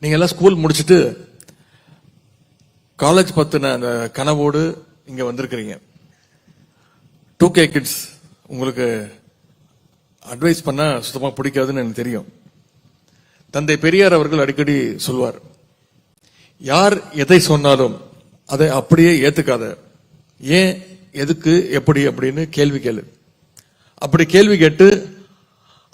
நீங்க எல்லாம் ஸ்கூல் முடிச்சுட்டு காலேஜ் பத்தின அந்த கனவோடு இங்க வந்திருக்கிறீங்க. 2K கிட்ஸ் உங்களுக்கு அட்வைஸ் பண்ண சுத்தமா பிடிக்காதுன்னு எனக்கு தெரியும். தந்தை பெரியார் அவர்கள் அடிக்கடி சொல்வார், யார் எதை சொன்னாலும் அதை அப்படியே ஏத்துக்காத, ஏன் எதுக்கு எப்படி அப்படின்னு கேள்வி கேளு. அப்படி கேள்வி கேட்டு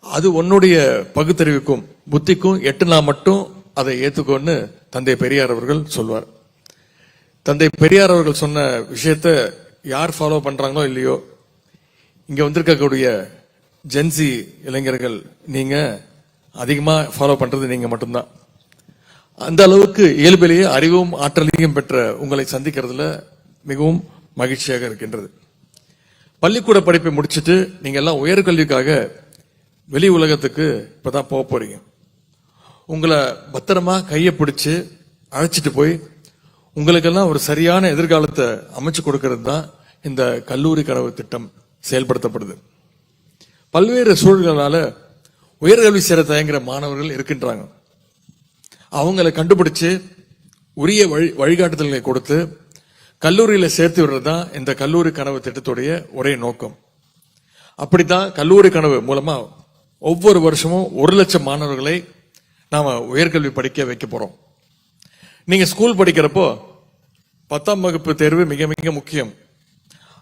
அது உன்னுடைய பகுத்தறிவுக்கும் புத்திக்கும் எட்டுனா மட்டும் அதை ஏத்துக்கோன்னு தந்தை பெரியார் அவர்கள் சொல்வார். தந்தை பெரியார் அவர்கள் சொன்ன விஷயத்த யார் ஃபாலோ பண்றாங்களோ இல்லையோ, இங்க வந்திருக்கக்கூடிய ஜென்சி இளைஞர்கள் நீங்க அதிகமா ஃபாலோ பண்றது நீங்க மட்டும்தான். அந்த அளவுக்கு இயல்பிலேயே அறிவும் ஆற்றலையும் பெற்ற உங்களை சந்திக்கிறதுல மிகவும் மகிழ்ச்சியாக இருக்கின்றது. பள்ளிக்கூட படிப்பை முடிச்சுட்டு நீங்க எல்லாம் உயர்கல்விக்காக வெளி உலகத்துக்கு இப்பதான் போக போறீங்க. உங்களை பத்திரமா கையை பிடிச்சு அழைச்சிட்டு போய் உங்களுக்கெல்லாம் ஒரு சரியான எதிர்காலத்தை அமைச்சு கொடுக்கிறது தான் இந்த கல்லூரி கனவு திட்டம் செயல்படுத்தப்படுது. பல்வேறு சூழல்களால உயர்கல்வி சேர தயங்குற மாணவர்கள் இருக்கின்றாங்க. அவங்களை கண்டுபிடிச்சு உரிய வழிகாட்டுதல்களை கொடுத்து கல்லூரியில சேர்த்து விடுறதுதான் இந்த கல்லூரி கனவு திட்டத்துடைய ஒரே நோக்கம். அப்படித்தான் கல்லூரி கனவு மூலமா ஒவ்வொரு வருஷமும் 1,00,000 மாணவர்களை நாம உயர்கல்வி படிக்க வைக்க போறோம். நீங்க ஸ்கூல் படிக்கிறப்போ 10ஆம் வகுப்பு தேர்வு மிக மிக முக்கியம்.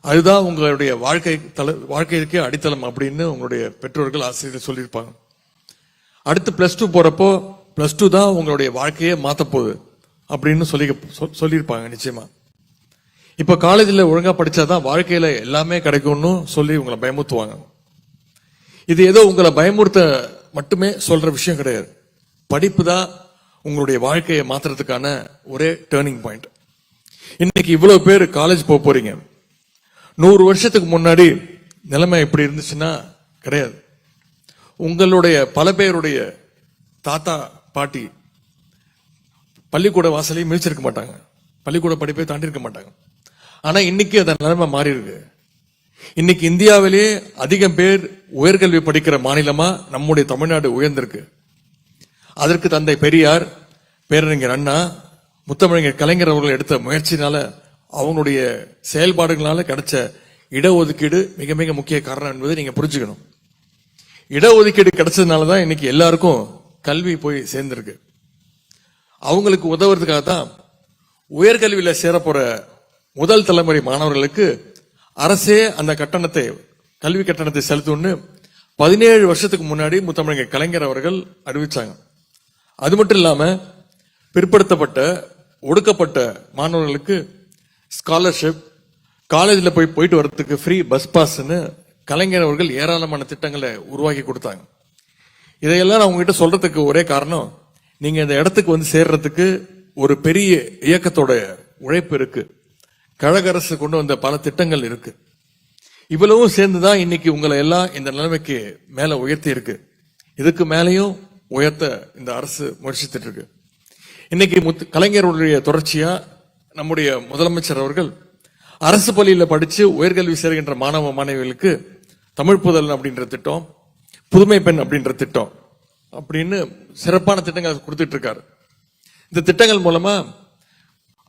அதுதான் உங்களுடைய வாழ்க்கைக்கு அடித்தளம் அப்படின்னு உங்களுடைய பெற்றோர்கள் ஆசிரியர்கள் சொல்லியிருப்பாங்க. அடுத்து +2 போறப்போ +2 தான் உங்களுடைய வாழ்க்கையை மாத்த போகுது அப்படின்னு சொல்லியிருப்பாங்க. நிச்சயமா இப்ப காலேஜில் ஒழுங்கா படிச்சாதான் வாழ்க்கையில எல்லாமே கிடைக்கும்னு சொல்லி உங்களை பயமுறுத்துவாங்க. இது ஏதோ உங்களை பயமுறுத்த மட்டுமே சொல்ற விஷயம் கிடையாது. படிப்பு தான் உங்களுடைய வாழ்க்கையை மாத்துறதுக்கான ஒரே டேர்னிங் பாயிண்ட். இன்னைக்கு இவ்வளவு பேர் காலேஜ் போக போறீங்க. 100 வருஷத்துக்கு முன்னாடி நிலைமை எப்படி இருந்துச்சுன்னா கிடையாது. உங்களுடைய பல பேருடைய தாத்தா பாட்டி பள்ளிக்கூட வாசலையும் மிதிச்சிருக்க மாட்டாங்க, பள்ளிக்கூட படிப்பை தாண்டி இருக்க மாட்டாங்க. ஆனா இன்னைக்கு அந்த நிலைமை மாறி இருக்கு. இன்னைக்கு இந்தியாவிலேயே அதிகம் பேர் உயர்கல்வி படிக்கிற மாநிலமா நம்முடைய தமிழ்நாடு உயர்ந்திருக்கு. அதற்கு தந்தை பெரியார், பேரறிஞர் அண்ணா, முத்தமிழர் கலைஞர் அவர்கள் எடுத்த முயற்சினால அவங்களுடைய செயல்பாடுகளால கிடைச்ச இடஒதுக்கீடு மிக மிக முக்கிய காரணம் என்பதை நீங்க புரிஞ்சுக்கணும். இடஒதுக்கீடு கிடைச்சதுனாலதான் இன்னைக்கு எல்லாருக்கும் கல்வி போய் சேர்ந்திருக்கு. அவங்களுக்கு உதவுறதுக்காக தான் உயர்கல்வியில சேரப்போற முதல் தலைமுறை மாணவர்களுக்கு அரசே அந்த கட்டணத்தை, கல்வி கட்டணத்தை செலுத்தும்னு 17 வருஷத்துக்கு முன்னாடி முத்தமிழர் கலைஞர் அவர்கள் அறிவிச்சாங்க. அது மட்டும் இல்லாம பிற்படுத்தப்பட்ட ஒடுக்கப்பட்ட மாணவர்களுக்கு ஸ்காலர்ஷிப், காலேஜில் போயிட்டு வர்றதுக்கு ஃப்ரீ பஸ் பாஸ்ன்னு கலைஞர் அவர்கள் ஏராளமான திட்டங்களை உருவாக்கி கொடுத்தாங்க. இதையெல்லாம் நான் உங்ககிட்ட சொல்றதுக்கு ஒரே காரணம், நீங்க இந்த இடத்துக்கு வந்து சேர்றதுக்கு ஒரு பெரிய இயக்கத்தோட உழைப்பு இருக்கு. கழக அரசு கொண்டு வந்த பல திட்டங்கள் இருக்கு. இவ்வளவும் சேர்ந்துதான் இன்னைக்கு உங்களை எல்லாம் இந்த நிலைமைக்கு மேல உயர்த்தி இருக்கு. இதுக்கு மேலையும் உயர்த்த இந்த அரசு முயற்சித்துட்டு இருக்கு. இன்னைக்கு கலைஞருடைய தொடர்ச்சியா நம்முடைய முதலமைச்சர் அவர்கள் அரசு பள்ளியில படிச்சு உயர்கல்வி சேர்கின்ற மாணவ மாணவிகளுக்கு தமிழ் புதல்வன் அப்படின்ற திட்டம், புதுமை பெண் அப்படின்ற திட்டம் அப்படின்னு சிறப்பான திட்டங்கள் கொடுத்துட்டு இருக்காரு. இந்த திட்டங்கள் மூலமா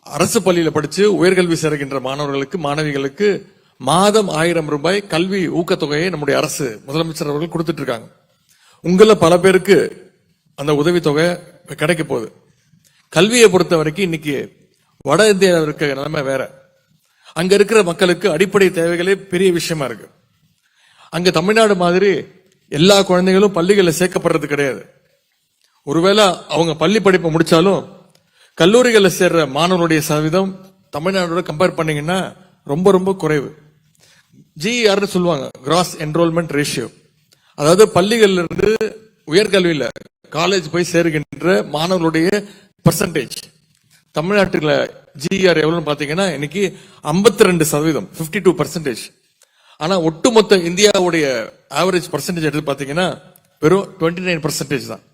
அரசு பள்ளியில படிச்சு உயர்கல்வி சேர்கின்ற மாணவர்களுக்கு மாணவிகளுக்கு மாதம் 1000 ரூபாய் கல்வி ஊக்கத்தொகையை நம்முடைய அரசு முதலமைச்சர் அவர்கள் கொடுத்துட்டு இருக்காங்க. உங்கள பல பேருக்கு அந்த உதவித்தொகை கிடைக்க போகுது. கல்வியை பொறுத்த வரைக்கும் இன்னைக்கு வட இந்தியாவில் இருக்க நிலைமை வேற. அங்க இருக்கிற மக்களுக்கு அடிப்படை தேவைகளே பெரிய விஷயமா இருக்கு. அங்க தமிழ்நாடு மாதிரி எல்லா குழந்தைகளும் பள்ளிகளில் சேர்க்கப்படுறது கிடையாது. ஒருவேளை அவங்க பள்ளி படிப்பை முடிச்சாலும் கல்லூரிகளில் சேர்ற மாணவர்களுடைய சதவீதம் தமிழ்நாடோட கம்பேர் பண்ணீங்கன்னா ரொம்ப ரொம்ப குறைவு. GER சொல்லுவாங்க, கிராஸ் என்ரோல்மெண்ட் ரேஷியோ. அதாவது பள்ளிகள்ல இருந்து உயர்கல்வியில காலேஜ் போய் சேருகின்ற மாணவர்களுடைய பெர்சன்டேஜ் தமிழ்நாட்டில் GER எவ்வளவுன்னு பாத்தீங்கன்னா இன்னைக்கு 52%, 52%. ஆனா ஒட்டுமொத்த இந்தியாவுடைய ஆவரேஜ் பர்சன்டேஜ் எடுத்து பாத்தீங்கன்னா வெறும் 29% தான்.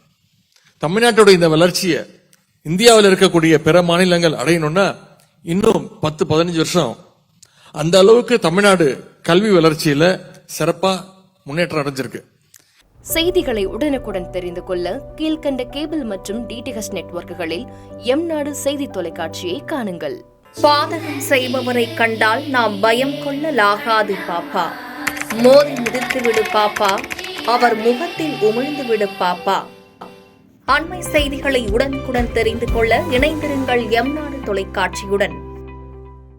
தமிழ்நாட்டோட இந்த வளர்ச்சியை இந்தியாவில் இருக்கக்கூடிய பிற மாநிலங்கள் அடையணும்னா இன்னும் 10-15 வருஷம். அந்த அளவுக்கு தமிழ்நாடு கல்வி வளர்ச்சியில சிறப்பா முன்னேற்றம் அடைஞ்சிருக்கு. செய்திகளை உடனுக்குடன் தெரிந்து கொள்ள கீழ்க்கண்ட கேபிள் மற்றும் டிடிஎச் நெட்வொர்க்குகளில் எம்நாடு செய்தி தொலைக்காட்சியை காணுங்கள். பாதகம் செய்பவரை கண்டால் நாம் பயம் கொள்ளலாகாது பாப்பா. மோதி மிதித்துவிடு பாப்பா, அவர் முகத்தில் உமிழ்ந்துவிடு பாப்பா. அண்மை செய்திகளை உடனுக்குடன் தெரிந்து கொள்ள இணைந்திருங்கள் எம்நாடு தொலைக்காட்சியுடன்.